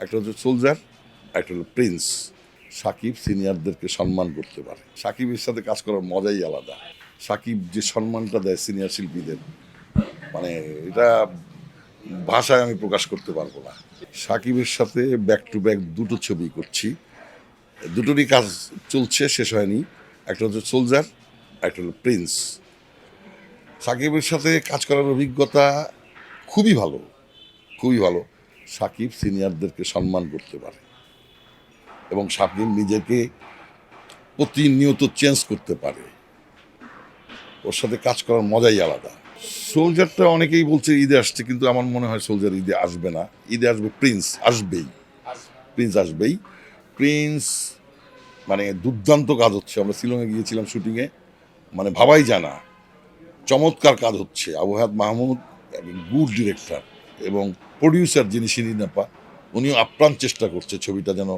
একটা হচ্ছে সোলজার, একটা হলো প্রিন্স। সাকিব সিনিয়রদেরকে সম্মান করতে পারে। সাকিবের সাথে কাজ করার মজাই আলাদা। সাকিব যে সম্মানটা দেয় সিনিয়র শিল্পীদের, মানে এটা ভাষায় আমি প্রকাশ করতে পারবো না। সাকিবের সাথে ব্যাক টু ব্যাক দুটো ছবি করছি, দুটোরই কাজ চলছে, শেষ হয়নি। একটা হচ্ছে সোলজার, একটা হলো প্রিন্স। সাকিবের সাথে কাজ করার অভিজ্ঞতা খুবই ভালো, খুবই ভালো। সাকিব সিনিয়রদেরকে সম্মান করতে পারে এবং সাকিব নিজেকে প্রতিনিয়ত চেঞ্জ করতে পারে। ওর সাথে কাজ করার মজাই আলাদা। সোলজারটা অনেকেই বলছে ঈদে আসছে, কিন্তু আমার মনে হয় সোলজার ঈদে আসবে না। ঈদে আসবে প্রিন্স, আসবেই। প্রিন্স আসবেই। প্রিন্স মানে দুর্দান্ত কাজ হচ্ছে। আমরা শিলংয়ে গিয়েছিলাম শুটিংয়ে, মানে ভাবাই যায় না, চমৎকার কাজ হচ্ছে। আবু হায়াত মাহমুদ গুড ডিরেক্টর এবং প্রডিউসার যিনি শিরিন আপা, উনিও আপ্রাণ চেষ্টা করছে ছবিটা যেন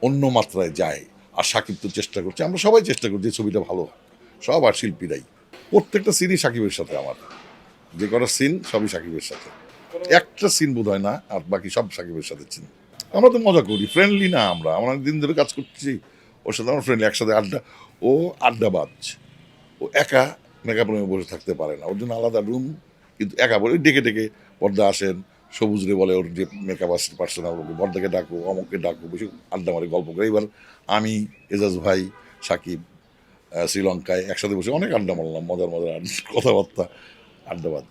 অন্য মাত্রায় যায়। আর সাকিব তো চেষ্টা করছে, আমরা সবাই চেষ্টা করছি যে ছবিটা ভালো হোক, সব আর শিল্পীরাই। প্রত্যেকটা সিনই সাকিবের সাথে আমার, যে কটা সিন সবই সাকিবের সাথে। একটা সিন বোধ হয় না, আর বাকি সব সাকিবের সাথে সিন। আমরা তো মজা করি, ফ্রেন্ডলি না আমরা দিন ধরে কাজ করছি, ওর সাথে আমরা ফ্রেন্ডলি, একসাথে আড্ডা। ও আড্ডাবাজ, ও একা মেকআপ রুমে বসে থাকতে পারে না, ওর জন্য আলাদা রুম। কিন্তু একা বলে ডেকে ডেকে পর্দা আসেন, সবুজ রে বলে ওর যে মেকআপ পার্সোনাল, পর্দাকে ডাকো, অমুককে ডাকো, বেশি আড্ডা মারে, গল্প করে। এবার আমি, এজাজ ভাই, সাকিব শ্রীলঙ্কায় একসাথে বসে অনেক আড্ডা মারলাম, মজার মজার কথাবার্তা, আড্ডাবাজ।